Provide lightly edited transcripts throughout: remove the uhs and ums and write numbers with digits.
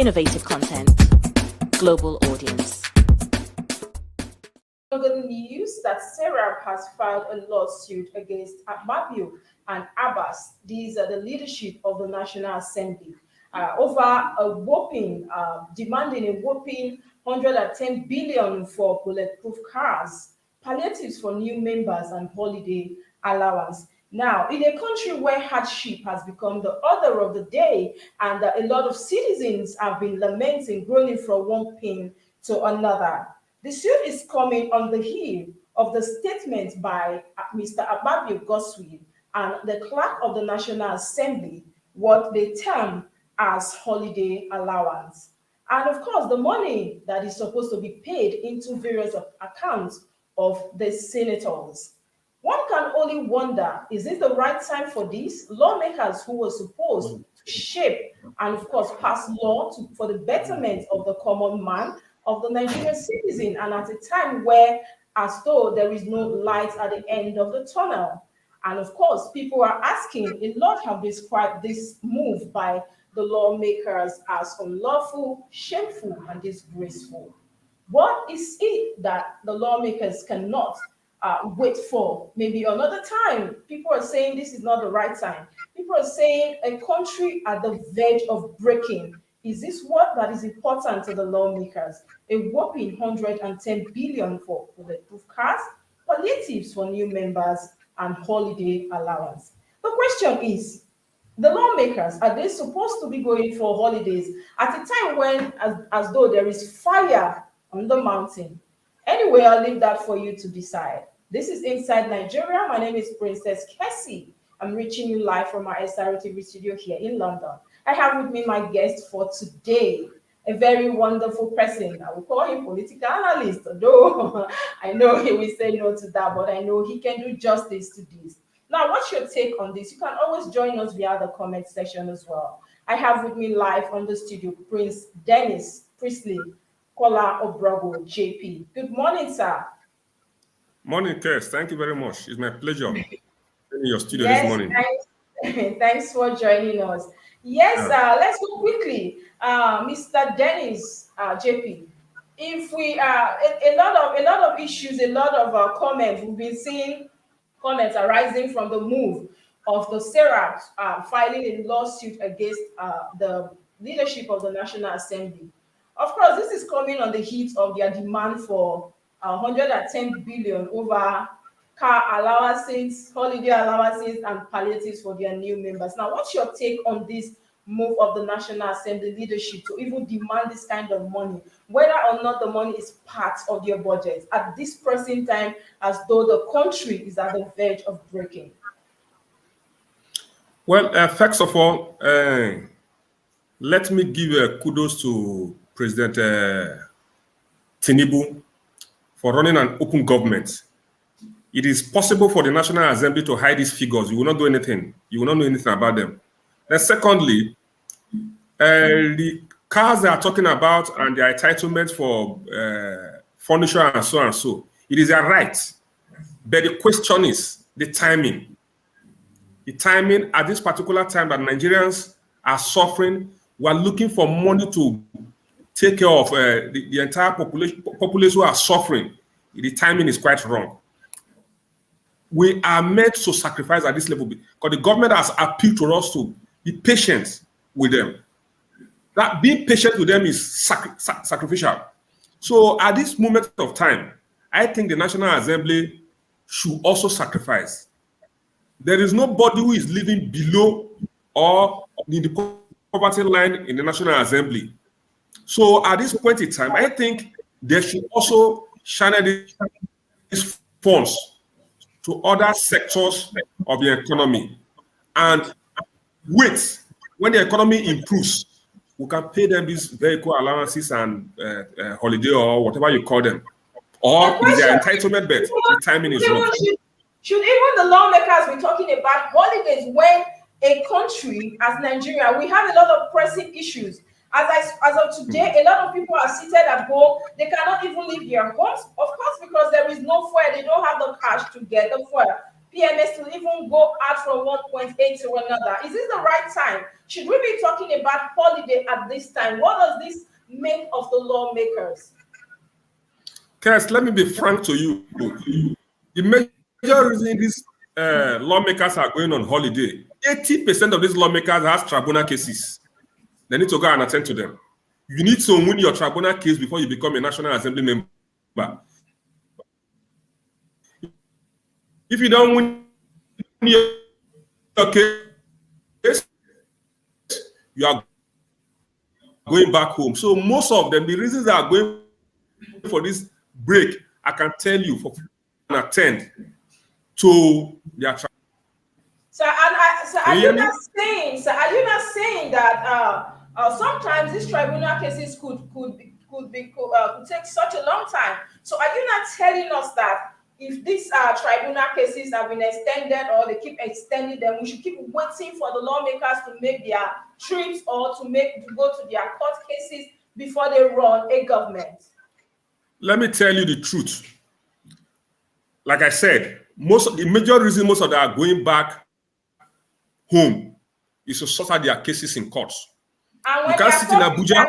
innovative content, global audience. The news that Serap has filed a lawsuit against Akpabio and Abbas. These are the leadership of the National Assembly over a whopping, demanding a whopping 110 billion for bulletproof cars, palliatives for new members, and holiday allowance. Now, in a country where hardship has become the order of the day, and a lot of citizens have been lamenting, groaning from one pain to another, the suit is coming on the heel of the statement by Mr. Akpabio Godswill and the clerk of the National Assembly, what they term as holiday allowance. And of course, the money that is supposed to be paid into various accounts of the senators. One can only wonder, is it the right time for these lawmakers who were supposed to shape and, of course, pass law for the betterment of the common man, of the Nigerian citizen, and at a time where, as though there is no light at the end of the tunnel? And of course, people are asking, a lot have described this move by the lawmakers as unlawful, shameful, and disgraceful. What is it that the lawmakers cannot wait for maybe another time? People are saying this is not the right time. People are saying a country at the verge of breaking. Is this what that is important to the lawmakers? A whopping 110 billion for bulletproof cars, palliatives for new members, and holiday allowance. The question is, the lawmakers, are they supposed to be going for holidays at a time when, as though there is fire on the mountain? Anyway, I'll leave that for you to decide. This is Inside Nigeria. My name is Princess KESSY. I'm reaching you live from our SRTV studio here in London. I have with me my guest for today, a very wonderful person. I will call him political analyst, though I know he will say no to that, but I know he can do justice to this. Now, what's your take on this? You can always join us via the comment section as well. I have with me live on the studio, Prince Dennis PRESLEY, KOLA, OBROGO, JP. Good morning, sir. Morning, Kess. Thank you very much. It's my pleasure in your studio this morning. Thanks for joining us. Yes, let's go quickly. Mr. Dennis, JP, if we a lot of issues, a lot of comments, we've been seeing comments arising from the move of the Serap filing a lawsuit against the leadership of the National Assembly. Of course, this is coming on the heat of their demand for 110 billion over car allowances, holiday allowances, and palliatives for their new members. Now, what's your take on this move of the National Assembly leadership to even demand this kind of money, whether or not the money is part of their budget at this present time, as though the country is at the verge of breaking? Well, first of all, let me give kudos to President Tinubu for running an open government. It is possible for the National Assembly to hide these figures. You will not do anything. You will not know anything about them. Then secondly, the cars they are talking about and their entitlement for furniture and so and so, it is their right. But the question is the timing. The timing at this particular time that Nigerians are suffering, we are looking for money to take care of the entire population who are suffering. The timing is quite wrong. We are meant to sacrifice at this level because the government has appealed to us to be patient with them. That being patient with them is sacrificial. So at this moment of time, I think the National Assembly should also sacrifice. There is nobody who is living below or in the poverty line in the National Assembly. So at this point in time, I think they should also channel these funds to other sectors of the economy and wait. When the economy improves, we can pay them these vehicle allowances and holiday or whatever you call them. Or is their entitlement bet? The timing is wrong. Should even the lawmakers be talking about holidays when a country as Nigeria, we have a lot of pressing issues? As of today, a lot of people are seated at home. They cannot even leave their homes, of course, because there is no fuel. They don't have the cash to get the fuel. PMS to even go out from one point A to another? Is this the right time? Should we be talking about holiday at this time? What does this make of the lawmakers? Kess, let me be frank to you. The major reason these lawmakers are going on holiday, 80% of these lawmakers have tribunal cases. They need to go and attend to them. You need to win your tribunal case before you become a National Assembly member. If you don't win your case, you are going back home. So most of them, the reasons they are going for this break, I can tell you, for attend to their trial. So, are you not saying that sometimes these tribunal cases could take such a long time? So, are you not telling us that if these tribunal cases have been extended or they keep extending them, we should keep waiting for the lawmakers to make their trips or to go to their court cases before they run a government? Let me tell you the truth. Like I said, the major reason most of them are going back home is to sort out their cases in courts. And when you can't sit in Abuja,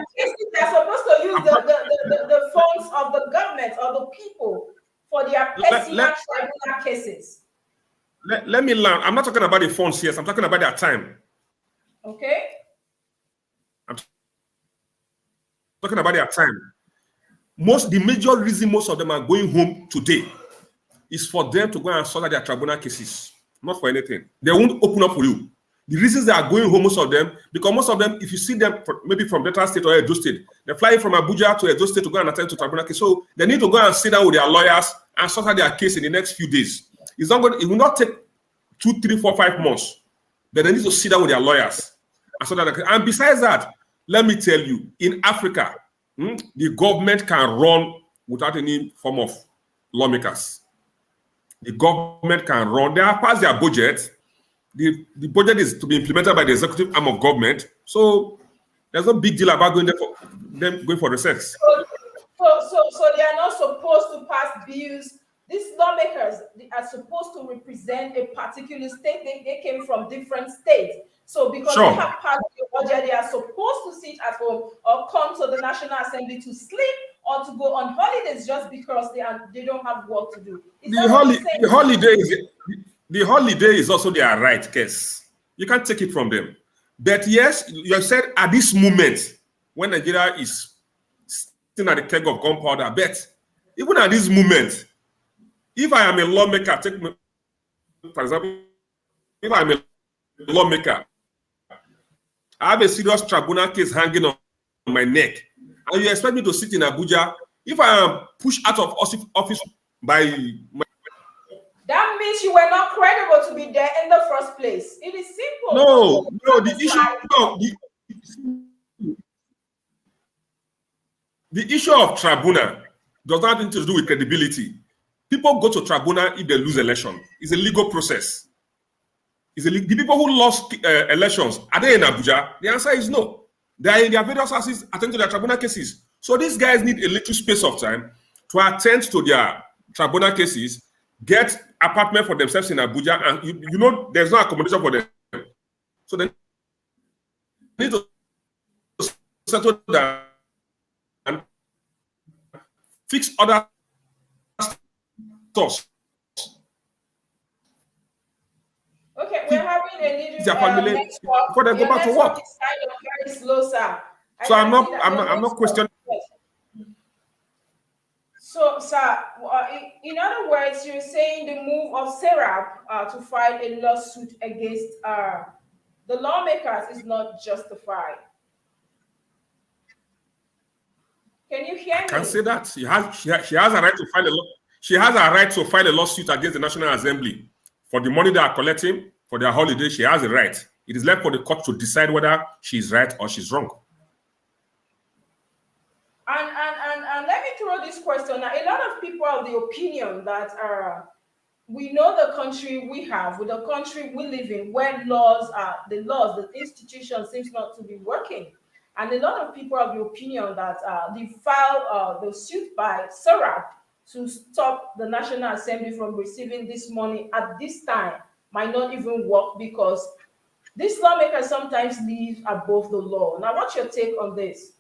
they're supposed to use the funds of the government or the people for their personal tribunal cases. Let me learn. I'm not talking about the funds here. I'm talking about their time. Okay. I'm talking about their time. The major reason most of them are going home today is for them to go and sort out their tribunal cases, not for anything. They won't open up for you. The reasons they are going home, most of them, because most of them, if you see them maybe from Delta State or Edo State, they're flying from Abuja to Edo State to go and attend to tribunal case. So they need to go and sit down with their lawyers and sort out their case in the next few days. It will not take 2, 3, 4, 5 months. But they need to sit down with their lawyers and sort out. And besides that, let me tell you, in Africa, the government can run without any form of lawmakers. The government can run. They have passed their budget. The budget is to be implemented by the executive arm of government. So there's no big deal about going for recess. So they are not supposed to pass bills. These lawmakers, they are supposed to represent a particular state. They came from different states. So because they have passed the budget, they are supposed to sit at home or come to the National Assembly to sleep or to go on holidays just because they don't have work to do. The holiday is also their right, Kess. You can't take it from them. But yes, you said at this moment, when Nigeria is sitting at the keg of gunpowder, but even at this moment, if I am a lawmaker, for example, if I'm a lawmaker, I have a serious tribunal case hanging on my neck, and you expect me to sit in Abuja. If I am pushed out of office by that means you were not credible to be there in the first place. It is simple. No, the issue of tribunal does not have anything to do with credibility. People go to tribunal if they lose election. It's a legal process. The people who lost elections, are they in Abuja? The answer is no. They are in their various houses attending to their tribunal cases. So these guys need a little space of time to attend to their tribunal cases, get apartment for themselves in Abuja, and you know there's no accommodation for them. So they need to settle down and fix other stuff. Okay, we're having a little network. Before they go back to work. Is kind of very slow, sir. So I'm not questioning. So, sir, in other words, you're saying the move of SRTV to file a lawsuit against the lawmakers is not justified. Can you hear me? I can't say that. She has a right to file She has a right to file a lawsuit against the National Assembly for the money they are collecting for their holiday. She has a right. It is left for the court to decide whether she's right or she's wrong. And let me throw this question. Now, a lot of people are of the opinion that we know the country we have, with the country we live in, where the institution seems not to be working. And a lot of people are of the opinion that the suit by SRTV to stop the National Assembly from receiving this money at this time might not even work, because these lawmakers sometimes live above the law. Now, what's your take on this?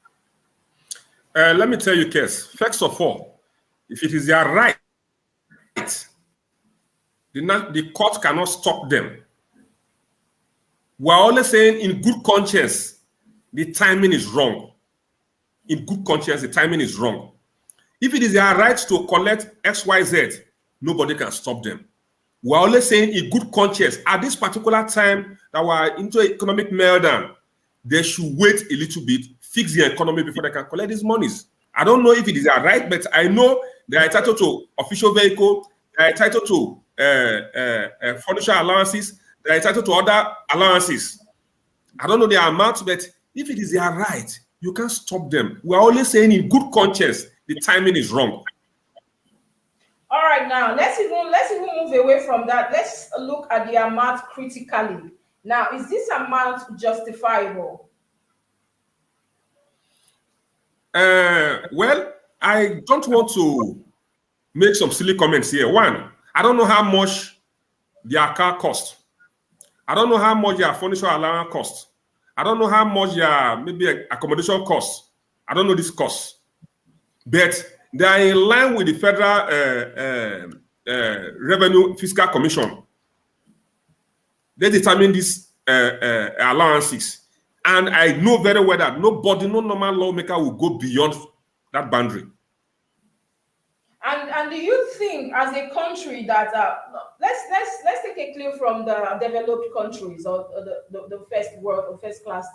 Let me tell you, Kess, first of all, if it is their right, the court cannot stop them. We're only saying in good conscience, the timing is wrong. In good conscience, the timing is wrong. If it is their right to collect XYZ, nobody can stop them. We're only saying in good conscience, at this particular time that we're into economic meltdown, they should wait a little bit, fix the economy before they can collect these monies. I don't know if it is their right, but I know they are entitled to official vehicle, they are entitled to furniture allowances, they are entitled to other allowances. I don't know the amount, but if it is their right, you can't stop them. We're only saying in good conscience, the timing is wrong. All right, now let's even move away from that. Let's look at the amount critically. Now, is this amount justifiable? Well, I don't want to make some silly comments here. One, I don't know how much their car cost. I don't know how much their furniture allowance cost. I don't know how much their maybe accommodation cost. I don't know this cost. But they are in line with the Federal Revenue Fiscal Commission. They determine these allowances. And I know very well that nobody, no normal lawmaker will go beyond that boundary. And do you think, as a country, that let's take a clue from the developed countries, or the first world or first class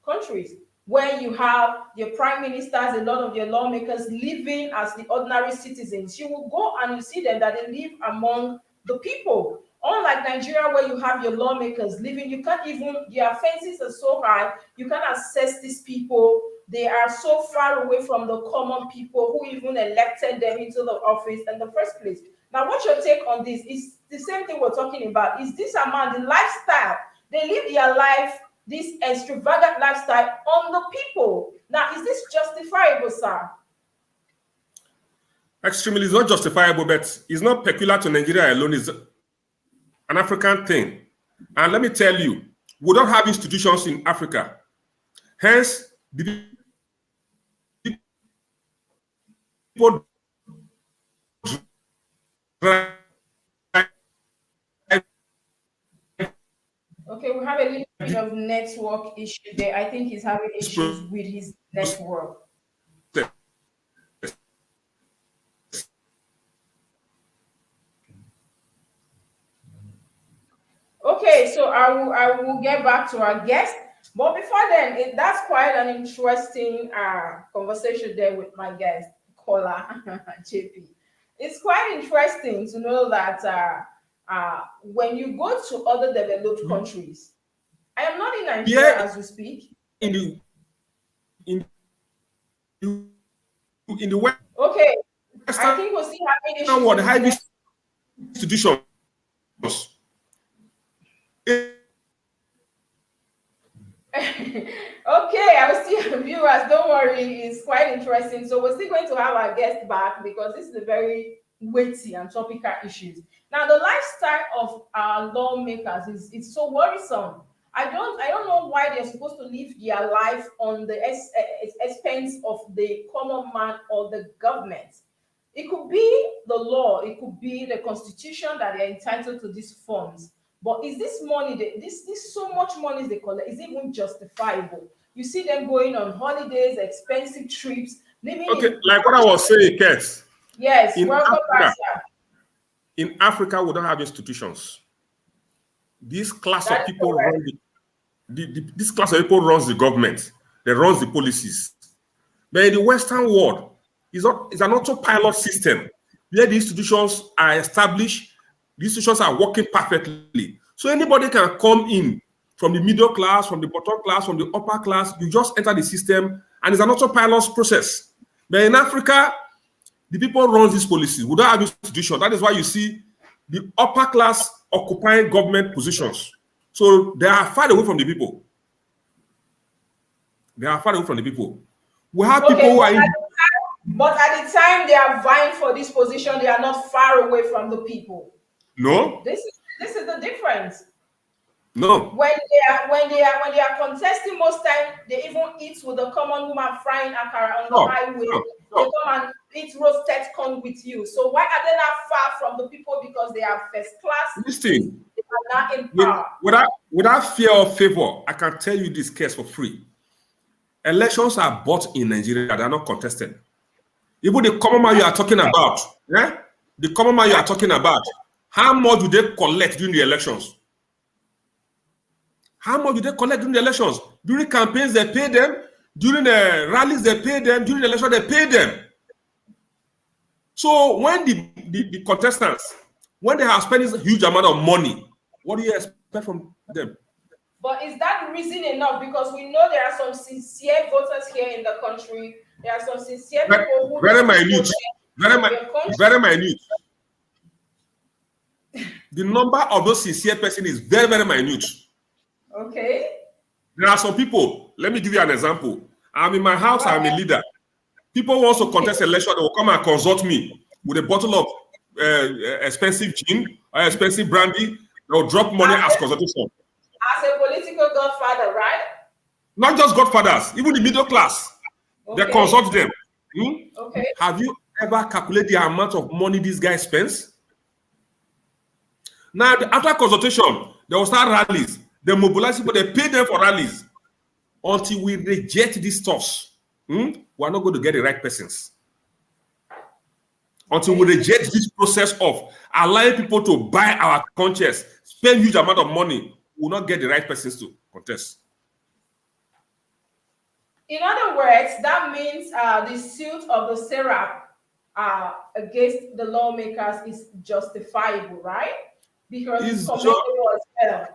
countries, where you have your prime ministers, a lot of your lawmakers living as the ordinary citizens. You will go and you see them that they live among the people. Unlike Nigeria, where you have your lawmakers living, you can't even, their fences are so high, you can't access these people. They are so far away from the common people who even elected them into the office in the first place. Now, what's your take on this? Is the same thing we're talking about. Is this amount, the lifestyle, they live their life, this extravagant lifestyle on the people. Now, is this justifiable, sir? Extremely, it's not justifiable, but it's not peculiar to Nigeria alone. It's an African thing. And let me tell you, we don't have institutions in Africa. Hence, the people okay, we have a little bit of network issue there. I think he's having issues with his network. Okay, so I will get back to our guest. But before then, that's quite an interesting conversation there with my guest, KOLA, JP. It's quite interesting to know that when you go to other developed countries, I am not in Nigeria as we speak. In the West. Okay, I think we'll still having issues. What high institutions. Okay, I will still have viewers. Don't worry, it's quite interesting. So we're still going to have our guest back because this is a very weighty and topical issues. Now, the lifestyle of our lawmakers is so worrisome. I don't know why they're supposed to live their life on the expense of the common man or the government. It could be the law, it could be the constitution that they're entitled to these funds. But is this money, this so much money they collect, is it even justifiable? You see them going on holidays, expensive trips, living. Okay, like what I was saying, Kess. Yes, in Africa, we don't have institutions. This class of people run this class of people runs the government. They runs the policies. But in the Western world, it's an autopilot system where the institutions are established. The institutions are working perfectly. So anybody can come in from the middle class, from the bottom class, from the upper class. You just enter the system, and it's an autopilot process. But in Africa, the people run these policies. We don't have institutions. That is why you see the upper class occupying government positions. So they are far away from the people. They are far away from the people. We have people who are in But at the time they are vying for this position, they are not far away from the people. No, This is the difference. no. When they are contesting, most time they even eat with the common woman frying akara on the No, highway. no, They no. come and eat roasted corn with you. So why are they not far from the people? Because they are first class. Listen, They are not in power. without fear or favor, I can tell you this case for free. Elections are bought in Nigeria; they are not contested. Even the common man you are talking about, the common man you are talking about, how much do they collect during the elections? How much do they collect during the elections? During campaigns, they pay them. During the rallies, they pay them. During the election, they pay them. So when the contestants, when they are spending a huge amount of money, what do you expect from them? But is that reason enough? Because we know there are some sincere voters here in the country. There are some sincere people who very minute, very minute. The number of those sincere persons is very, very minute. Okay. There are some people. Let me give you an example. I'm in my house. I'm a leader. People want to contest election. They will come and consult me with a bottle of expensive gin or expensive brandy. They will drop money as consultation. As a political godfather, right? Not just godfathers, even the middle class. Okay. They consult them. Okay. Have you ever calculated the amount of money this guy spends? Now, after consultation, they will start rallies. They mobilize people. They pay them for rallies. Until we reject these stuffs, we are not going to get the right persons. Until we reject this process of allowing people to buy our conscience, spend huge amount of money, we will not get the right persons to contest. In other words, that means the suit of the SRTV against the lawmakers is justifiable, right? Because it's commendable as well.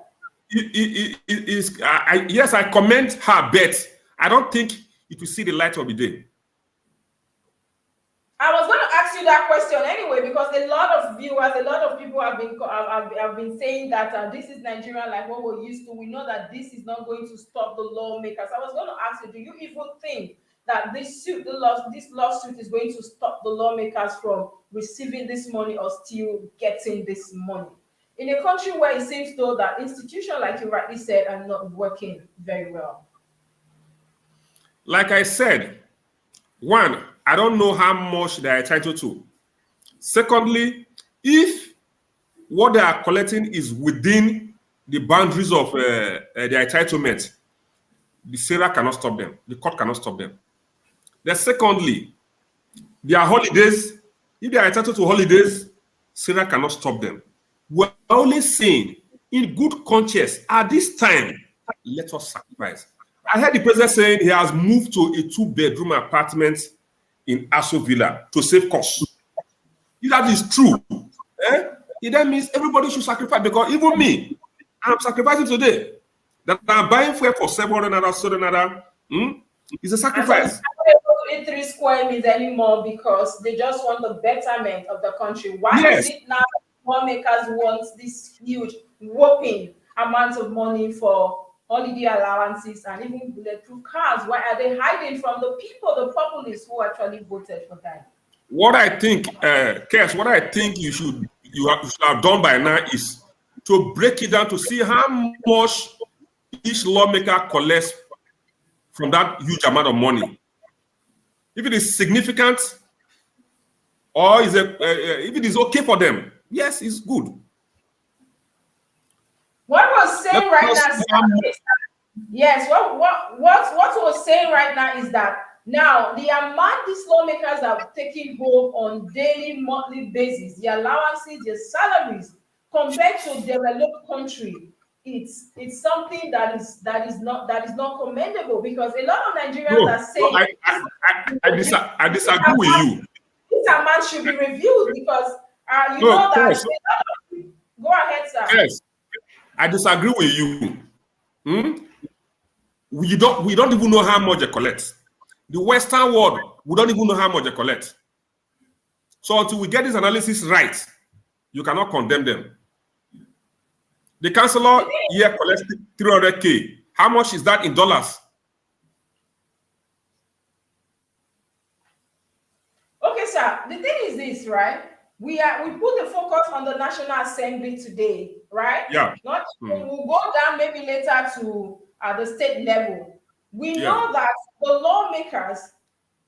Yes, I commend her, but I don't think it will see the light of the day. I was going to ask you that question anyway, because a lot of viewers, a lot of people have been saying that this is Nigeria like what we're used to. We know that this is not going to stop the lawmakers. I was going to ask you, do you even think that this lawsuit is going to stop the lawmakers from receiving this money or still getting this money? In a country where it seems though that institutions, like you rightly said, are not working very well. Like I said, one, I don't know how much they are entitled to. Secondly, if what they are collecting is within the boundaries of their entitlement, the SRTV cannot stop them. The court cannot stop them. Then secondly, their holidays, if they are entitled to holidays, SRTV cannot stop them. We're only saying, in good conscience, at this time, let us sacrifice. I heard the president saying he has moved to a 2-bedroom apartment in Aso Villa to save costs. If that is true, it then means everybody should sacrifice, because even me, I'm sacrificing today. That I'm buying fuel for 700 naira, 700 naira. It's a sacrifice. Don't eat 3 square meals anymore because they just want the betterment of the country. Why is it now lawmakers want this huge, whopping amount of money for holiday allowances and even bulletproof cars? Why are they hiding from the people, the populists who actually voted for them? What I think, Kess, what I think you should have done by now is to break it down to see how much each lawmaker collects from that huge amount of money. If it is significant, or if it is okay for them, yes, it's good. What was saying right now? Yes, what was saying right now is that now the amount these lawmakers are taking home on daily, monthly basis, the allowances, their salaries, compared to developed country, it's something that is not commendable, because a lot of Nigerians are saying I disagree with you. This amount should be reviewed because you know that. Yes. Go ahead, sir. Yes, I disagree with you. We don't even know how much they collect. The Western world, we don't even know how much they collect. So until we get this analysis right, you cannot condemn them. The councillor here collects 300K. How much is that in dollars? sir, the thing is this, right? We put the focus on the National Assembly today, right? Yeah. Not we'll go down maybe later to the state level. We know that the lawmakers,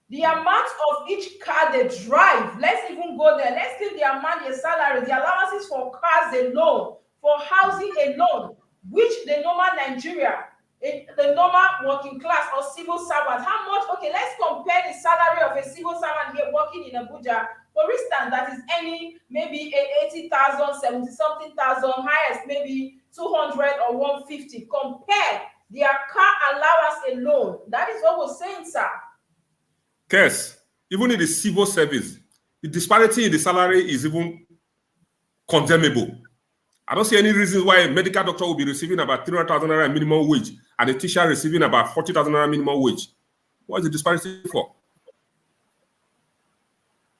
the amount of each car they drive, let's even go there. Let's give the amount, their salary, the allowances for cars alone, for housing alone, which the normal Nigeria, the normal working class or civil servant, how much? Okay, let's compare the salary of a civil servant here working in Abuja, for instance, that is any maybe 80,000, 70-something thousand, highest maybe 200 or 150. Compare their car allowance alone. That is what we're saying, sir. Yes, even in the civil service, the disparity in the salary is even condemnable. I don't see any reason why a medical doctor will be receiving about 300,000 naira minimum wage and a teacher receiving about 40,000 naira minimum wage. What is the disparity for?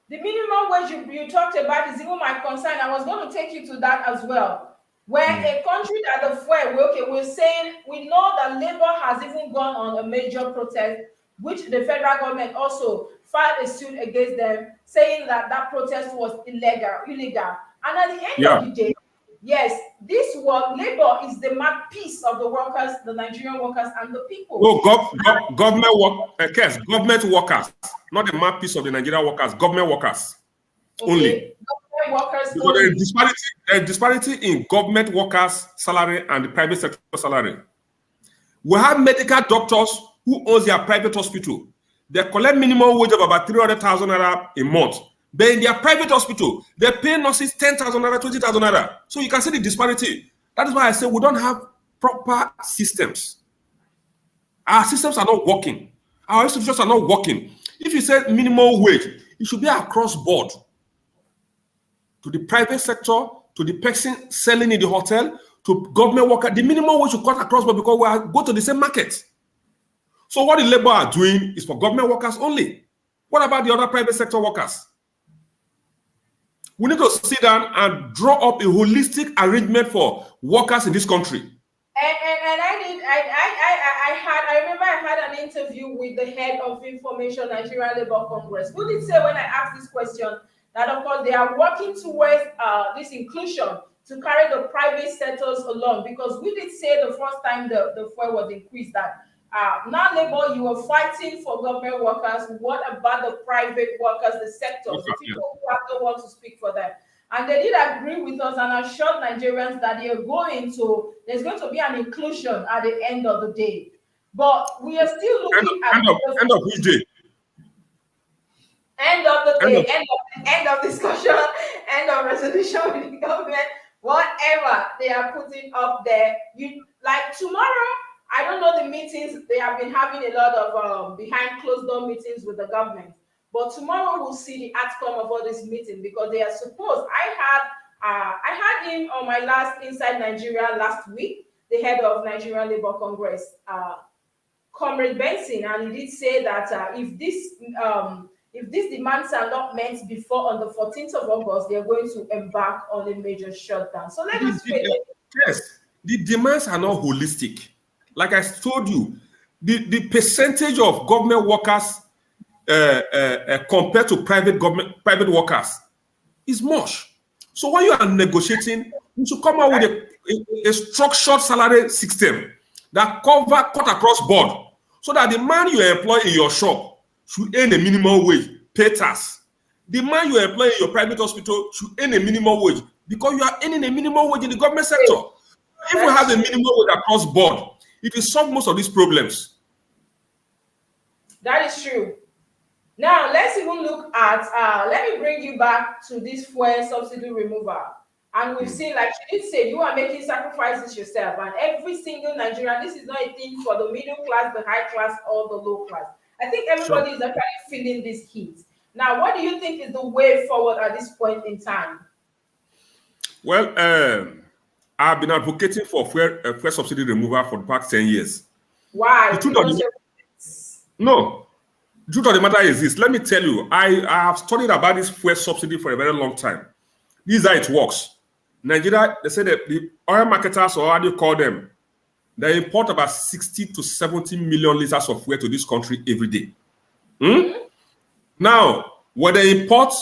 The minimum wage you talked about is even my concern. I was going to take you to that as well. Where a country that the fuel, we're saying, we know that labor has even gone on a major protest, which the federal government also filed a suit against them, saying that that protest was illegal. And at the end of the day, yes, this work, labor is the mouthpiece of the workers, the Nigerian workers, and the people. No, government workers, not the mouthpiece of the Nigerian workers, government workers only. Government workers because only. There is disparity in government workers' salary and the private sector salary. We have medical doctors who owns their private hospital. They collect minimum wage of about 300,000 naira a month. But in their private hospital, they pay nurses 10,000 naira, 20,000 naira. So you can see the disparity. That is why I say we don't have proper systems. Our systems are not working. Our institutions are not working. If you say minimum wage, it should be across board. To the private sector, to the person selling in the hotel, to government worker, the minimum wage should cut across board because we go to the same market. So what the labor are doing is for government workers only. What about the other private sector workers? We need to sit down and draw up a holistic arrangement for workers in this country. And I remember I had an interview with the head of Information Nigeria Labour Congress, who did say when I asked this question that of course they are working towards this inclusion to carry the private sectors along, because we did say the first time the fuel was increased that now labor, you are fighting for government workers. What about the private workers, the sectors, the people who have no one to speak for them? And they did agree with us and assured Nigerians that there's going to be an inclusion at the end of the day. But we are still looking at end of which day? End of the day, end of discussion, end of resolution with the government, whatever they are putting up there. You like tomorrow. I don't know the meetings. They have been having a lot of behind closed door meetings with the government. But tomorrow we'll see the outcome of all this meeting, because they are supposed. I had him on my last Inside Nigeria last week, the head of Nigerian Labour Congress, Comrade Benson, and he did say that if these demands are not met before on the 14th of August, they are going to embark on a major shutdown. So let us wait. Yes, the demands are not holistic. Like I told you, the percentage of government workers compared to private workers is much. So when you are negotiating, you should come out with a structured salary system that cut across board, so that the man you employ in your shop should earn a minimum wage, pay tax. The man you employ in your private hospital should earn a minimum wage, because you are earning a minimum wage in the government sector. If we have a minimum wage across board, it will solve most of these problems. That is true. Now, let's even look at, let me bring you back to this fuel subsidy removal. And we've seen, like you did say, you are making sacrifices yourself. And every single Nigerian, this is not a thing for the middle class, the high class, or the low class. I think everybody is actually feeling this heat. Now, what do you think is the way forward at this point in time? Well, I've been advocating for fuel subsidy removal for the past 10 years. Why? The truth of the matter is this. Let me tell you, I have studied about this fuel subsidy for a very long time. This is how it works. Nigeria, they say that the oil marketers, or how do you call them, they import about 60 to 70 million liters of fuel to this country every day. Now, When they import,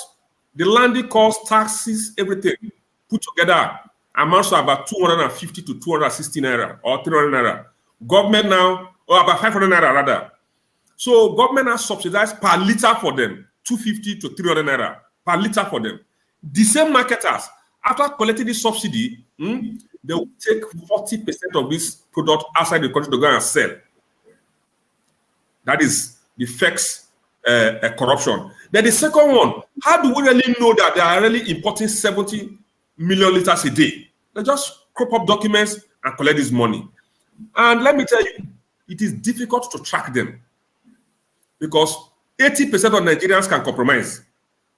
the landing cost, taxes, everything put together amounts to about 250 to 260 naira or 300 naira. Government now, or about 500 naira rather. So government has subsidized per liter for them, 250 to 300 naira per liter for them. The same marketers, after collecting this subsidy, they will take 40% of this product outside the country to go and sell. That is the effects corruption. Then the second one, how do we really know that they are really importing 70 million liters a day? They just crop up documents and collect this money. And let me tell you, it is difficult to track them because 80% of Nigerians can compromise.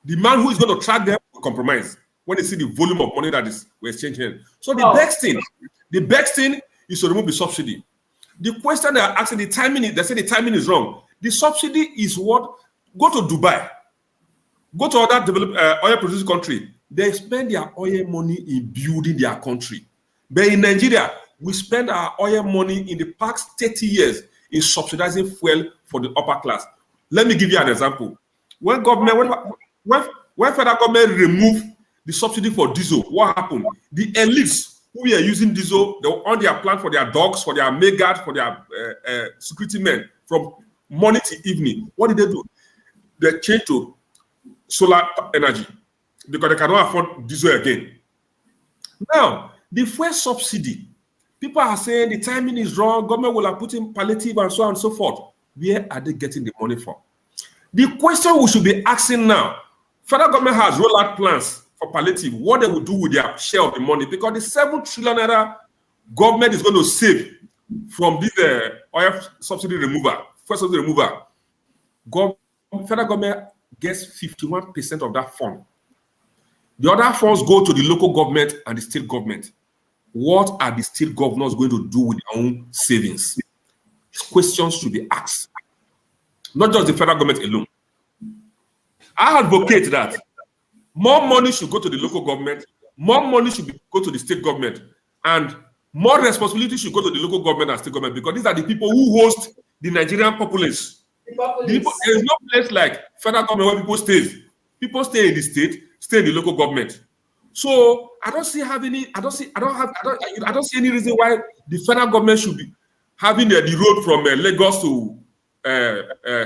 The man who is going to track them will compromise when they see the volume of money that is we're exchanging. So the best thing is to remove the subsidy. The question they are asking, the timing, they say the timing is wrong. The subsidy is what? Go to Dubai, go to other developed oil producing country. They spend their oil money in building their country. But in Nigeria, we spend our oil money in the past 30 years in subsidizing fuel for the upper class. Let me give you an example. When federal government removed the subsidy for diesel, what happened? The elites who were using diesel, they were on their plan for their dogs, for their maid guard, for their security men from morning to evening. What did they do? They changed to solar energy because they cannot afford diesel again. Now, the fuel subsidy, people are saying the timing is wrong, government will have put in palliative and so on and so forth. Where are they getting the money from? The question we should be asking now, federal government has rolled out plans for palliative, what they will do with their share of the money, because the 7 trillion naira government is going to save from this oil subsidy remover, fuel subsidy remover. Federal government gets 51% of that fund. The other funds go to the local government and the state government. What are the state governors going to do with their own savings? Questions should be asked. Not just the federal government alone. I advocate that more money should go to the local government, more money should go to the state government, and more responsibility should go to the local government and state government, because these are the people who host the Nigerian populace. There is no place like federal government where people stay. People stay in the state, stay in the local government. So I don't see any reason why the federal government should be having the road from Lagos to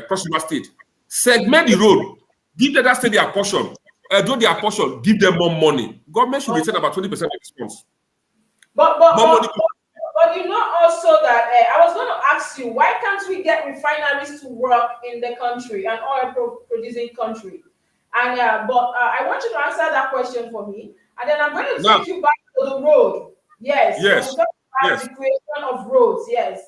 Cross River State. Segment the road, give that state their portion, do their portion, give them more money. Government should retain about 20% of the response. But you know also that I was going to ask you, why can't we get refineries to work in the country, an oil producing country? And but I want you to answer that question for me, and then I'm going to take you back to the road. Yes. The creation of roads. Yes.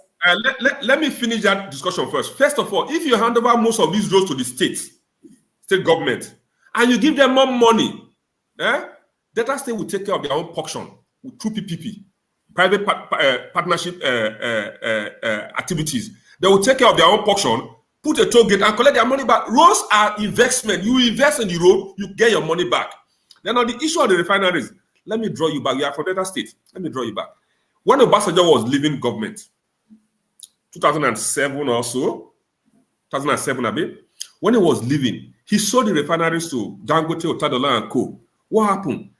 Let me finish that discussion first. First of all, if you hand over most of these roads to the state government, and you give them more money, Delta State will take care of their own portion through PPP, private partnership activities. They will take care of their own portion, put a toll gate, and collect their money back. Roads are investment. You invest in the road, you get your money back. Then on the issue of the refineries, let me draw you back. You are from Delta State. Let me draw you back. When Obasanjo was leaving government, 2007 or so, 2007 a bit, when he was leaving, he sold the refineries to Dangote, Otadola, and Co. What happened?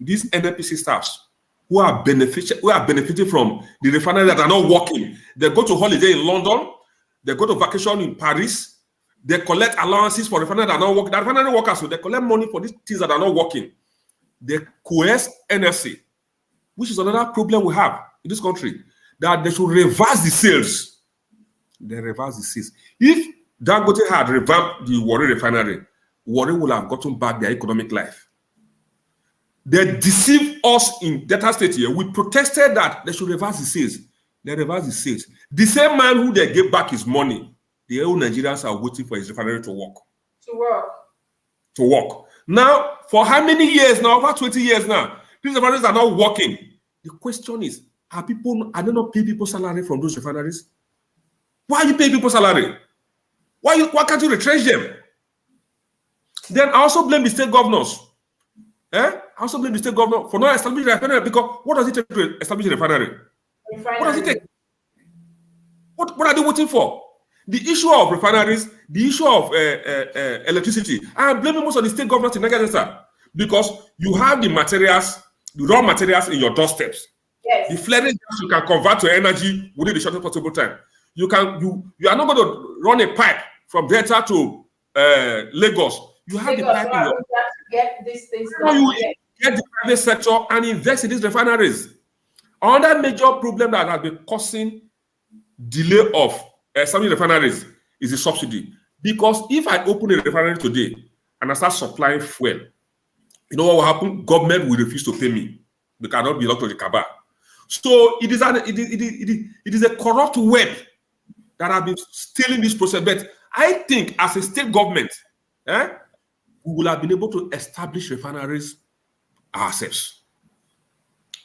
These NNPC staffs who are benefiting from the refineries that are not working, they go to holiday in London, they go to vacation in Paris, they collect allowances for refineries that are not working. The refinery workers, so they collect money for these things that are not working. They coerce NSA, which is another problem we have in this country, that they should reverse the sales. They reverse the sales. If Dangote had revamped the Warri refinery, Warri would have gotten back their economic life. They deceived us in Delta State here. We protested that they should reverse the sales. They reverse the sales. The same man who they gave back his money, the whole Nigerians are waiting for his refinery to work. To work. Now, for how many years now? Over 20 years now, these refineries are not working. The question is, are they not paying people salary from those refineries? Why are you paying people salary? Why can't you retrench them? Then I also blame the state governors. I also blame the state governor for not establishing a refinery, because what does it take to establish a refinery? What does it take? What are they waiting for? The issue of refineries the issue of electricity. I'm blaming most of the state governments in Nigeria, because you have the materials, the raw materials in your doorsteps. Yes. The flaring gas you can convert to energy within the shortest possible time. You are not going to run a pipe from Delta to Lagos. You have the pipe in your. Get these things done. You get the private sector and invest in these refineries. Another major problem that has been causing delay of some refineries is the subsidy. Because if I open a refinery today and I start supplying fuel, you know what will happen? Government will refuse to pay me because I don't belong to the cabal. So it is a corrupt web that have been stealing this process. But I think as a state government, we will have been able to establish refineries ourselves.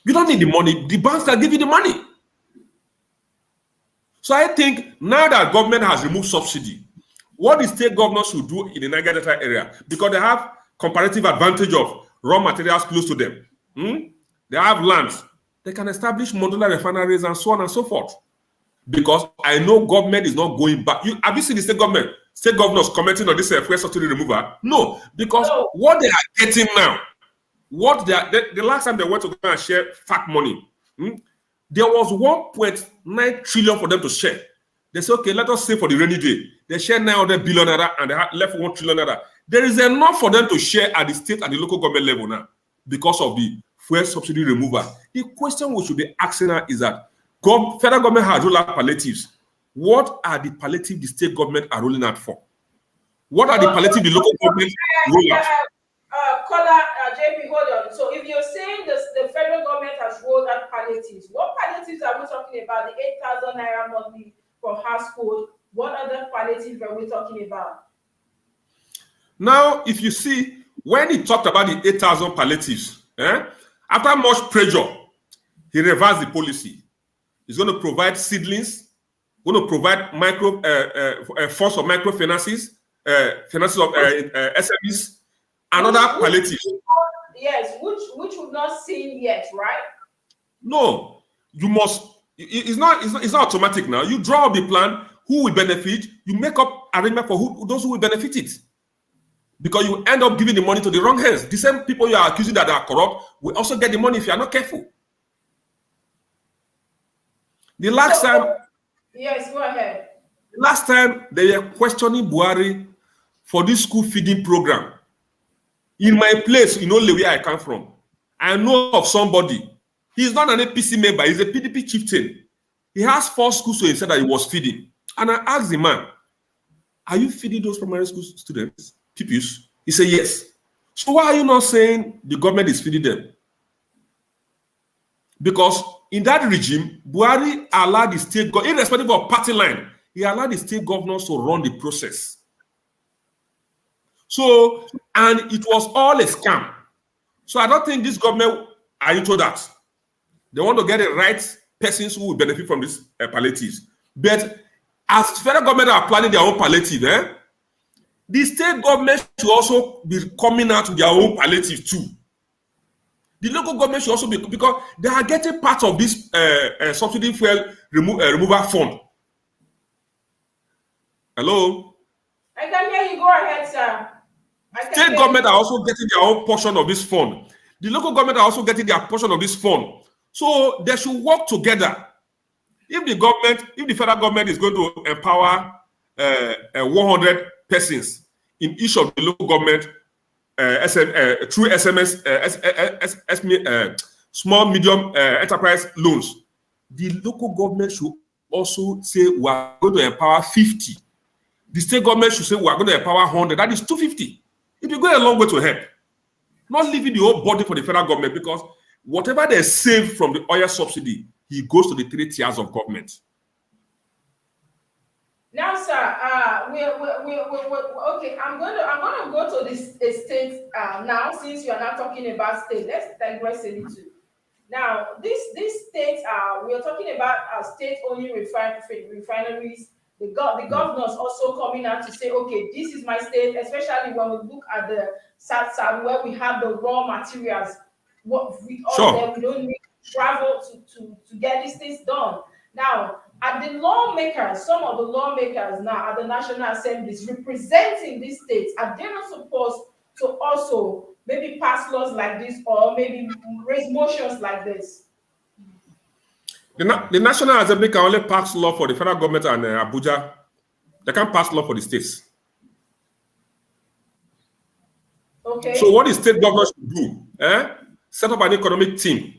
You don't need the money. The banks can give you the money. So I think now that government has removed subsidy, what the state governors should do in the Niger Delta area, because they have comparative advantage of raw materials close to them. They have lands. They can establish modular refineries and so on and so forth. Because I know government is not going back. Have you seen the state governors commenting on this fuel subsidy removal? No, because what they are getting now, the last time they went to go and share FAC money, there was 1.9 trillion for them to share. They said, okay, let us save for the rainy day. They share 900 billion naira and they have left 1 trillion naira. There is enough for them to share at the state and the local government level now because of the fuel subsidy removal. The question we should be asking now is that federal government has rolled out palliatives. What are the palliatives the state government are rolling out for? What are the palliatives the local government roll out? KOLA, JP, hold on. So if you're saying the federal government has rolled out palliatives, what palliatives are we talking about? The 8,000 naira monthly for household. What other palliatives are we talking about? Now, if you see, when he talked about the 8,000 palliatives, after much pressure, he reversed the policy. He's going to provide seedlings, going to provide funds of microfinances, finances of SMEs, another palliative. Yes, which we've not seen yet, right? No, you must. It's not automatic now. You draw up the plan. Who will benefit? You make up arrangement for those who will benefit it. Because you end up giving the money to the wrong hands. The same people you are accusing that are corrupt will also get the money if you are not careful. The last time. Yes, go ahead. Last time they were questioning Buhari for this school feeding program. In my place, where I come from, I know of somebody. He's not an APC member, he's a PDP chieftain. He has 4 schools, so he said that he was feeding. And I asked the man, are you feeding those primary school students, pupils? He said, yes. So why are you not saying the government is feeding them? Because in that regime, Buhari allowed the state, irrespective of party line, he allowed the state governors to run the process. So, and it was all a scam. So I don't think this government are into that. They want to get the right persons who will benefit from these palliatives. But as federal government are planning their own palliative, the state government should also be coming out with their own palliative too. The local government should also be, because they are getting part of this subsidy fuel removal fund. Hello? I can hear you. Go ahead, sir. State government are also getting their own portion of this fund. The local government are also getting their portion of this fund. So they should work together. If the federal government is going to empower 100 persons in each of the local government through SMS, small, medium enterprise loans, the local government should also say we are going to empower 50. The state government should say we are going to empower 100. That is 250. It will go a long way to help. Not leaving the whole body for the federal government, because whatever they save from the oil subsidy, he goes to the 3 tiers of government. Now, sir, okay. I'm gonna go to this state now, since you are not talking about state. Let's digress a little. Now, this state, we are talking about state-only refineries. The governors also coming out to say, okay, this is my state, especially when we look at the south where we have the raw materials. With all of them, we don't need to travel to get these things done. Now, Are the lawmakers, some of the lawmakers now at the National Assemblies representing these states, are they not supposed to also maybe pass laws like this or maybe raise motions like this? The National Assembly can only pass law for the federal government and Abuja. They can't pass law for the states. Okay. So what the state government should do? Set up an economic team.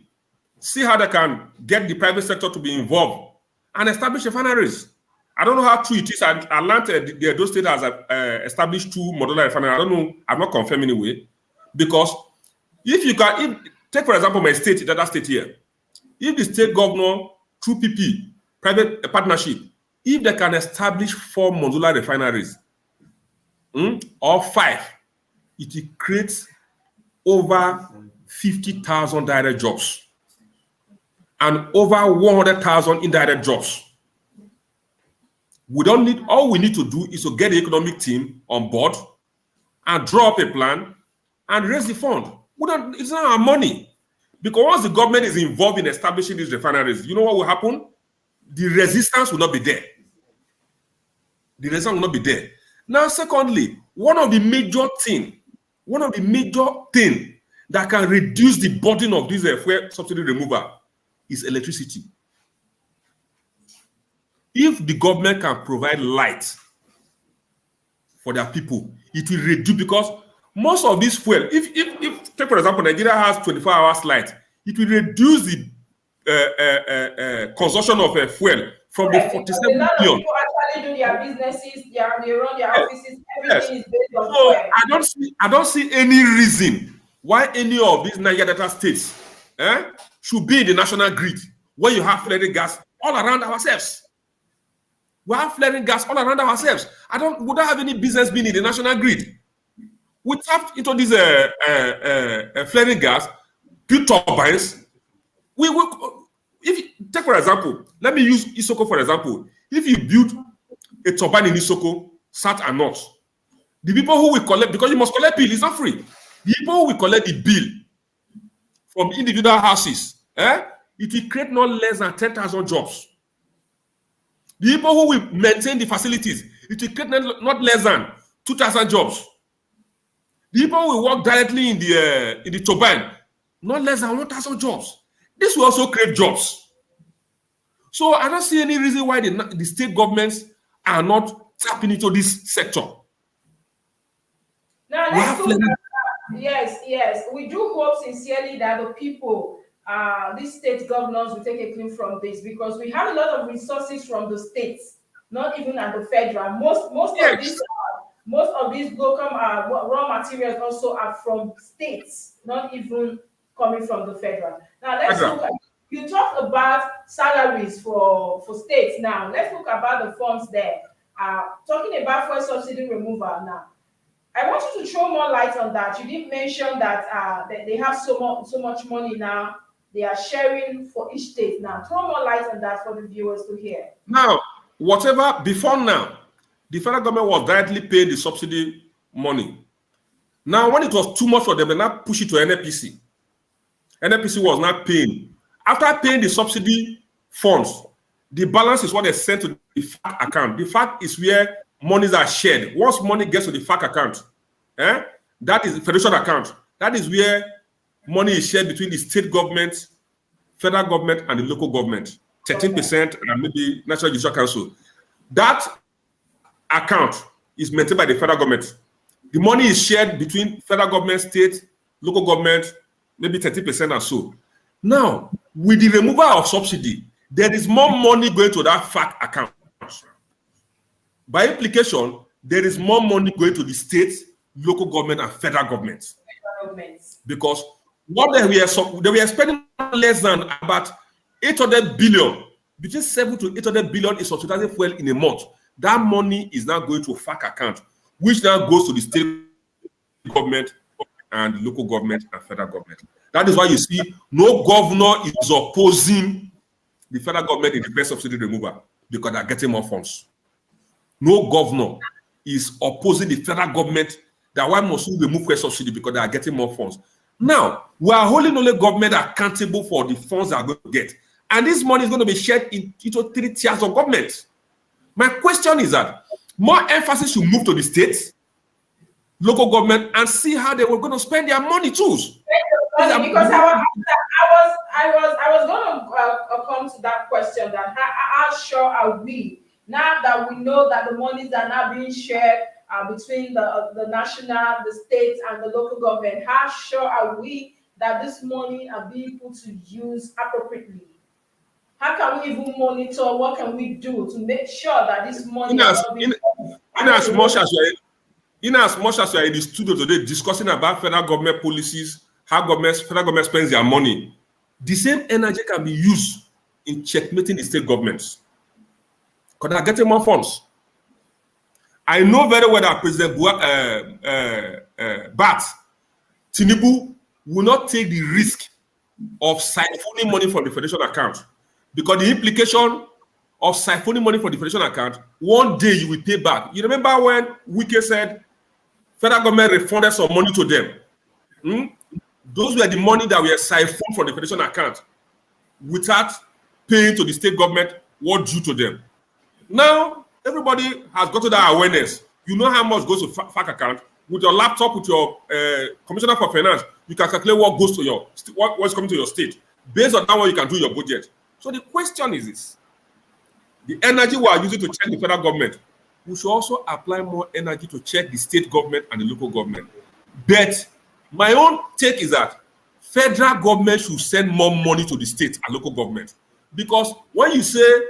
See how they can get the private sector to be involved and establish refineries. I don't know how true it is. I learned those states has established 2 modular refineries. I don't know. I'm not confirmed anyway. Because if you can, take for example my state, the other state here. If the state governor, through PP, private partnership, if they can establish 4 modular refineries, or 5, it creates over 50,000 direct jobs and over 100,000 indirect jobs. We don't need, all we need to do is to get the economic team on board and draw up a plan and raise the fund. It's not our money. Because once the government is involved in establishing these refineries, you know what will happen? The resistance will not be there. The resistance will not be there. Now, secondly, one of the major things that can reduce the burden of this fuel subsidy removal is electricity. If the government can provide light for their people, it will reduce, because most of this fuel, if take for example, Nigeria has 24 hours light, it will reduce the consumption of fuel from the 47 million. People actually do their businesses, they run their offices, everything is based on so fuel. I don't see any reason why any of these Niger Delta states should be in the national grid where you have flaring gas all around ourselves. We have flaring gas all around ourselves. Would I have any business being in the national grid? We tapped into this flaring gas, build turbines. If you take for example, let me use Isoko for example. If you build a turbine in Isoko, south and north, the people who will collect, because you must collect bill, it's not free. The people who will collect the bill from individual houses, it will create not less than 10,000 jobs. The people who will maintain the facilities, it will create not less than 2,000 jobs. The people who will work directly in the turbine, not less than 1,000 jobs. This will also create jobs. So I don't see any reason why the state governments are not tapping into this sector. Now let's look at yes. We do hope sincerely that the people, these state governors will take a clue from this, because we have a lot of resources from the states, not even at the federal. Most of these local raw materials also are from states, not even coming from the federal. Now let's look at, you talked about salaries for states. Now let's look about the funds there. Talking about fuel subsidy removal now, I want you to throw more light on that. You did mention that they have so much money now. They are sharing for each state now. Throw more light on that for the viewers to hear. Now, before now, the federal government was directly paying the subsidy money. Now, when it was too much for them, they now push it to NNPC. NNPC was not paying. After paying the subsidy funds, the balance is what they sent to the FAC account. The FAC is where monies are shared. Once money gets to the FAC account, that is the federation account. That is where money is shared between the state government, federal government, and the local government. 13% and maybe National Judicial Council. That account is maintained by the federal government. The money is shared between federal government, state, local government, maybe 30% or so. Now, with the removal of subsidy, there is more money going to that FAC account. By implication, there is more money going to the state, local government, and federal government. Because what they were spending less than about 800 billion, between 7 to 800 billion is subsidizing fuel in a month. That money is now going to a FAC account, which now goes to the state government and local government and federal government. That is why you see no governor is opposing the federal government in the fuel subsidy removal, because they are getting more funds. No governor is opposing the federal government that why must we remove fuel subsidy, because they are getting more funds. Now, we are holding only government accountable for the funds they are going to get. And this money is going to be shared into 3 tiers of government. My question is that more emphasis should move to the states, local government, and see how they were going to spend their money too. Because I was going to come to that question, that how sure are we, now that we know that the monies are now being shared between the national, the states, and the local government, how sure are we that this money are being put to use appropriately? How can we even monitor? What can we do to make sure that this money in as much as you are in the studio today discussing about federal government policies, how federal government spends their money, the same energy can be used in checkmating the state governments because they're getting more funds. I know very well that President Tinubu will not take the risk of siphoning money from the federation account, because the implication of siphoning money from the federation account, one day you will pay back. You remember when Wike said federal government refunded some money to them? Those were the money that were siphoned from the federation account without paying to the state government what due to them. Now, everybody has got to that awareness. You know how much goes to FAC account. With your laptop, with your commissioner for finance, you can calculate what goes to your, what's coming to your state. Based on that one, you can do your budget. So the question is this: the energy we are using to check the federal government, we should also apply more energy to check the state government and the local government. But my own take is that federal government should send more money to the state and local government. Because when you say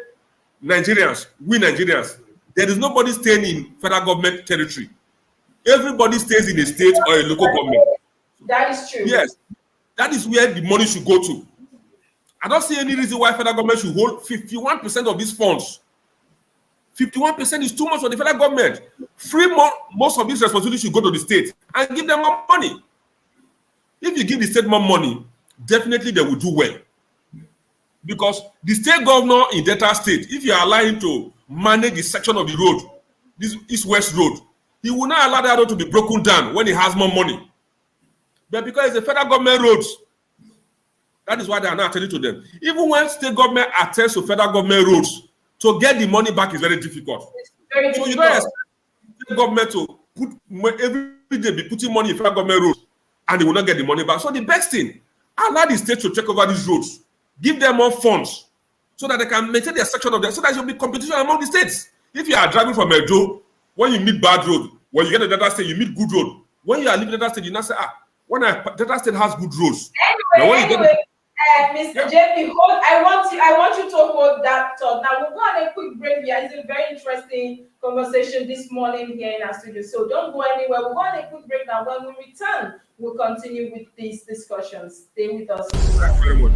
Nigerians, we Nigerians, there is nobody staying in federal government territory. Everybody stays in a state or a local government. That is true. Yes, that is where the money should go to. I don't see any reason why federal government should hold 51% of these funds. 51% is too much for the federal government. Most of these responsibilities should go to the state and give them more money. If you give the state more money, definitely they will do well. Because the state governor in Delta State, if you allow him to manage the section of the road, this East-West road, he will not allow that road to be broken down when he has more money. But because it's a federal government roads, that is why they are not attending to them. Even when state government attends to federal government roads, to get the money back is very difficult. It's very difficult. So you don't expect the government to put every day be putting money in federal government roads and they will not get the money back. So the best thing, allow the state to take over these roads, give them more funds so that they can maintain their section of them, so that there will be competition among the states. If you are driving from Edo, when you meet bad road, when you get to Delta State, you meet good road. When you are leaving Delta State, you now say, when Delta State has good roads. Mr. JP, I want you to hold that thought. Now we'll go on a quick break here. It's a very interesting conversation this morning here in our studio. So don't go anywhere. We'll go on a quick break now. When we return, we'll continue with these discussions. Stay with us. Thank you very much.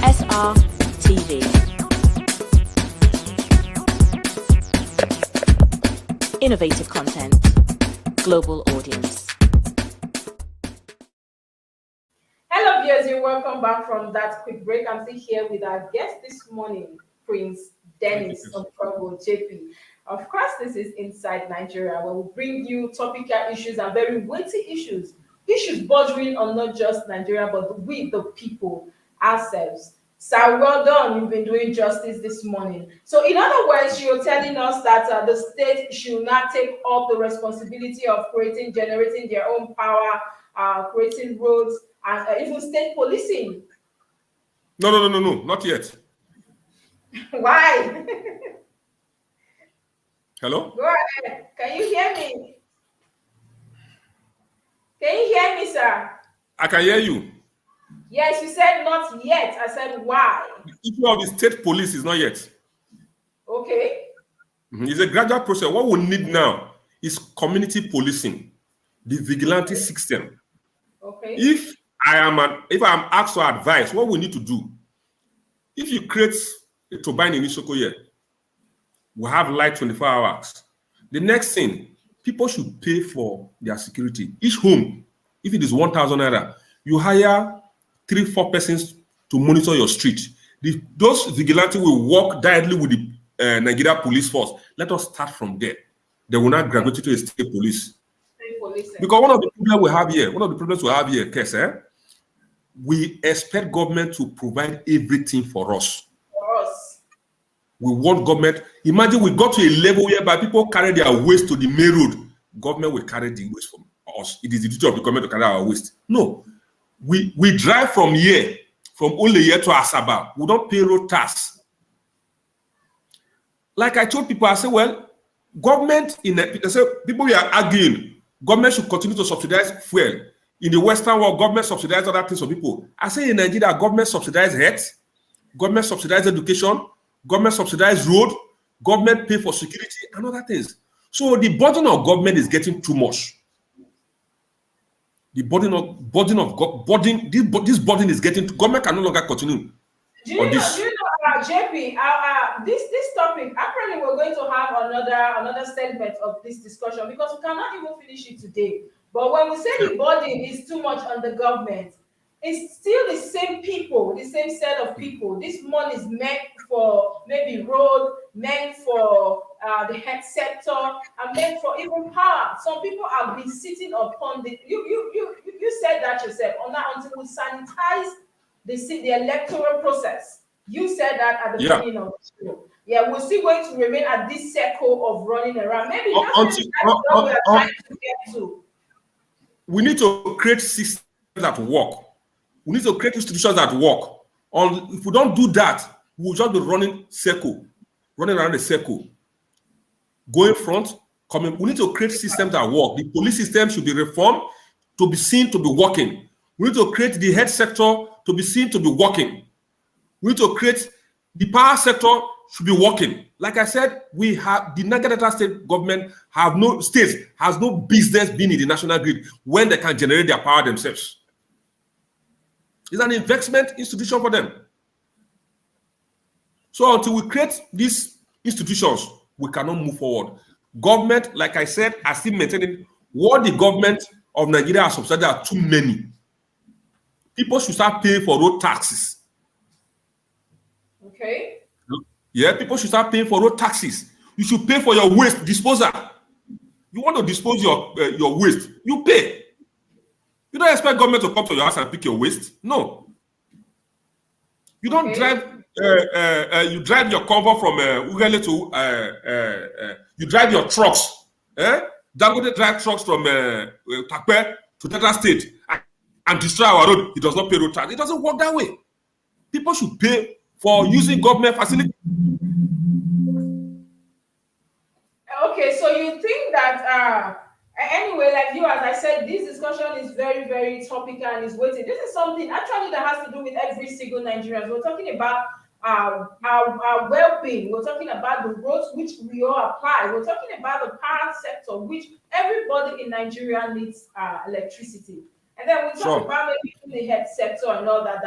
SRTV. Innovative content. Global audience. Hello, viewers. You're welcome back from that quick break. I'm still here with our guest this morning, Prince Dennis OBROGO JP. Of course, this is Inside Nigeria, where we bring you topical issues and very weighty issues bordering on not just Nigeria, but we, the people, ourselves. So well done. You've been doing justice this morning. So in other words, you're telling us that the state should not take up the responsibility of generating their own power, creating roads, and even state policing. No, not yet. Why? Hello? Go ahead. Can you hear me? Can you hear me, sir? I can hear you. Yes, you said not yet. I said why? The issue of the state police is not yet. Okay. It's a gradual process. What we need now is community policing, the vigilante system. Okay. If I'm asked for advice, what we need to do, if you create a turbine in Isoko here, we have light 24 hours. The next thing, people should pay for their security. Each home, if it is 1,000 naira, you hire 3-4 persons to monitor your street. Those vigilantes will work directly with the Nigeria police force. Let us start from there. They will not graduate to a state police. Because one of the problems we have here, KESSY, we expect government to provide everything for us. For us. We want government. Imagine we got to a level whereby people carry their waste to the main road. Government will carry the waste from us. It is the duty of the government to carry our waste. No. We drive from here, from Oleye to Asaba. We don't pay road tax. Like I told people, I said, well, government people we are arguing, government should continue to subsidize fuel. In the Western world, government subsidize other things for people. I say in Nigeria, government subsidize health, government subsidize education, government subsidize road, government pay for security and other things. So the burden of government is getting too much. The burden this burden is getting government can no longer continue. Do you know, JP? This topic. Apparently, we're going to have another segment of this discussion because we cannot even finish it today. But when we say the burden is too much on the government, it's still the same people, the same set of people. This money is meant for maybe road, meant for the health sector, and meant for even power. Some people have been sitting upon the. You said that yourself. On that until we sanitize the electoral process. You said that at the beginning of the show. Yeah, we're still going to remain at this circle of running around. Maybe that's what we are trying to get to. We need to create systems that work. We need to create institutions that work. If we don't do that, we'll just be running around a circle. Going front, coming. We need to create systems that work. The police system should be reformed to be seen to be working. We need to create the health sector to be seen to be working. We need to create the power sector should be working. Like I said, we have the Niger Delta state government has no business being in the national grid when they can generate their power themselves. It's an investment institution for them. So until we create these institutions, we cannot move forward. Government, like I said, are still maintaining what the government of Nigeria has subsidized are too many. People should start paying for road taxes. Okay. Yeah, people should start paying for road taxes. You should pay for your waste disposal. You want to dispose your waste, you pay. You don't expect government to come to your house and pick your waste. No. You don't drive. You drive your convoy from Ugele to. You drive your trucks. Dangote drive trucks from Takpe to Delta State and destroy our road. It does not pay road tax. It doesn't work that way. People should pay for using government facilities. Okay, so you think that anyway, like you, as I said, this discussion is very, very topical and is waiting. This is something actually that has to do with every single Nigerian. We're talking about our well-being. We're talking about the roads which we all apply. We're talking about the power sector, which everybody in Nigeria needs electricity. And then we talk about maybe the health sector and all that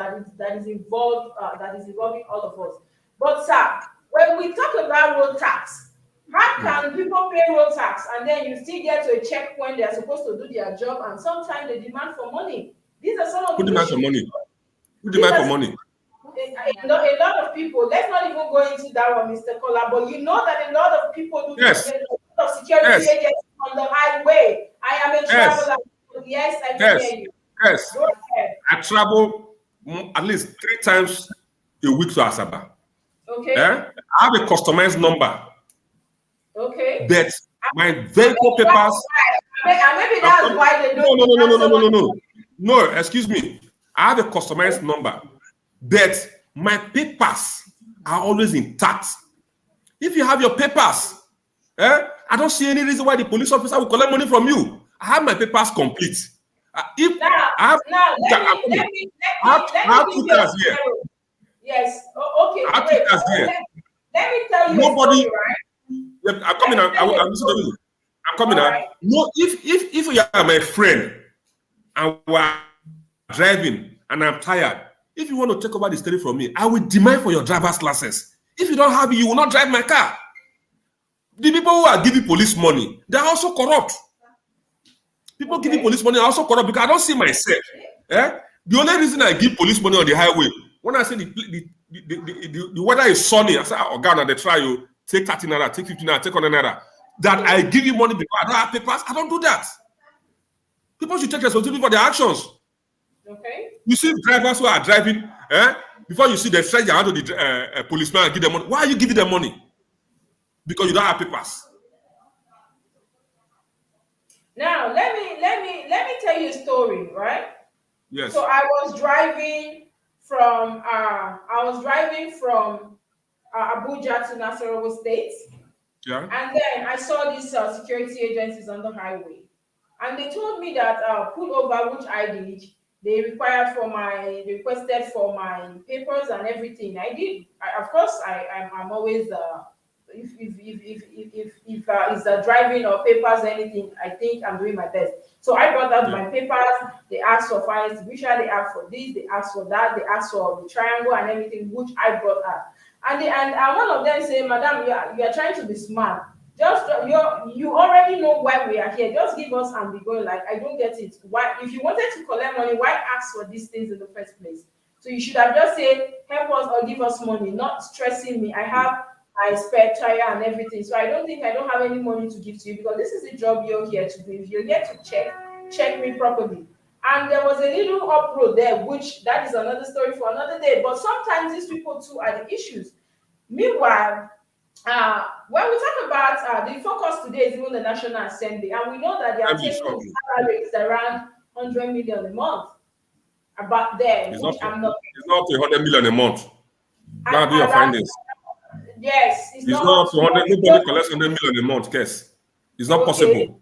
is involved, that is involving all of us. But sir, when we talk about road tax, how can people pay road tax and then you still get to a checkpoint they're supposed to do their job and sometimes they demand for money? These are some of the Who demand for money? Who demand for money? A lot of people, let's not even go into that one, Mr. KOLA, but you know that a lot of people do a lot of security agents on the highway. I am a traveler. Yes, I can hear you. Yes. Go ahead. I travel at least 3 times a week to Asaba. Okay. I have a customized number. Okay. But my vehicle papers. Maybe that's why they don't. No, excuse me. I have a customized number, but my papers are always intact. If you have your papers, I don't see any reason why the police officer will collect money from you. I have my papers complete. If now, I have 2 cars here. Yes. Okay. I have 2 cars here. Let me tell you. Nobody. Story, right? I'm coming out. I'm listening to you. I'm coming out. Right. No, if you are my friend and we're driving and I'm tired, if you want to take over the steering from me, I will demand for your driver's license. If you don't have it, you will not drive my car. The people who are giving police money, they are also corrupt. People giving police money are also corrupt because I don't see myself. The only reason I give police money on the highway, when I say the weather is sunny, I say, oh God, they try you, take 30 naira, take 50 naira, take 100 naira. That I give you money because I don't have papers, I don't do that. People should take responsibility for their actions. Okay. You see drivers who are driving, before you see they stretch their hand to the policeman and give them money. Why are you giving them money? Because you don't have papers. Now let me tell you a story, right? Yes. So I was driving from Abuja to Nasarawa State. Yeah. And then I saw these security agencies on the highway, and they told me that pull over, which I did. They requested for my papers and everything. I did. Of course, I'm always if it's driving or papers or anything, I think I'm doing my best. So I brought out my papers. They asked for fire extinguisher. They asked for this. They asked for that. They asked for the triangle and everything, which I brought out. And one of them said, "Madam, you are trying to be smart. Just you already know why we are here. Just give us and be going." Like, I don't get it. Why, if you wanted to collect money, why ask for these things in the first place? So you should have just said, "Help us or give us money," not stressing me. I have my spare tire and everything, so I don't have any money to give to you, because this is the job you're here to do. If you're here to check me properly. And there was a little uproar there, which that is another story for another day. But sometimes these people too are the issues. Meanwhile, when we talk about the focus today is even the National Assembly, and we know that they are taking salaries around 100 million a month. About there, it's which not, I'm not. It's not 100 million a month. Now do your findings. Yes, it's not 200. Nobody collects 100 million a month, Kess. It's not possible.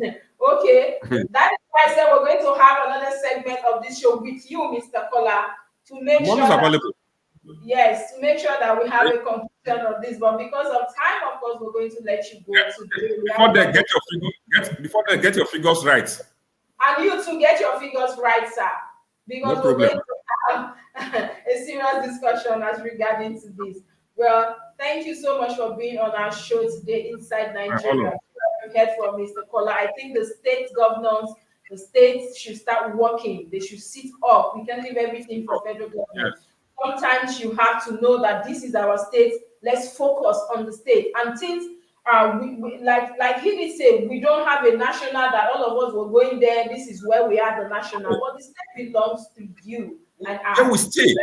Okay, that is why I said we're going to have another segment of this show with you, Mr. KOLA, to make sure available. Yes, to make sure that we have a conclusion of this. But because of time, of course, we're going to let you go today. Before they get your figures right. And you to get your figures right, sir. Because we're going to have a serious discussion as regarding to this. Well, thank you so much for being on our show today, Inside Nigeria. We heard from Mr. KOLA. I think the state governors, the states should start working. They should sit up. We can't leave everything for federal government. Yes. Sometimes you have to know that this is our state. Let's focus on the state. And since like he did say, we don't have a national that all of us were going there. This is where we are, the national. But the state belongs to you and us. Can we stay?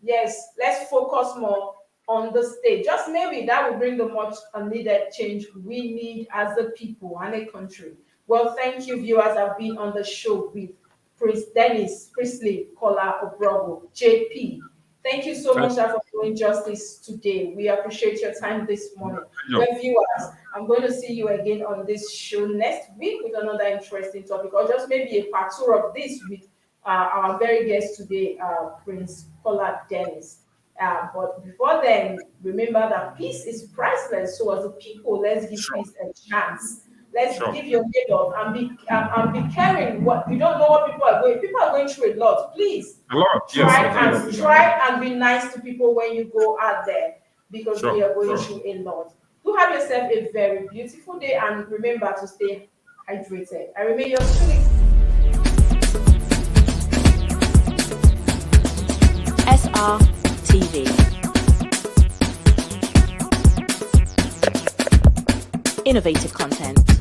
Yes, let's focus more on the state. Just maybe that will bring the much needed change we need as a people and a country. Well, thank you, viewers. I've been on the show with Prince Dennis, PRESLEY, KOLA, OBROGO, JP. Thank you so much for doing justice today. We appreciate your time this morning. Well, viewers, I'm going to see you again on this show next week with another interesting topic, or just maybe a part 2 of this with our very guest today, Prince KOLA Dennis. But before then, remember that peace is priceless. So as a people, let's give peace a chance. Let's give your neighbors and be caring. What you don't know what people are going. People are going through a lot. Please try and be nice to people when you go out there, because we are going through a lot. Do have yourself a very beautiful day, and remember to stay hydrated. I remain your student. SRTV. Innovative content.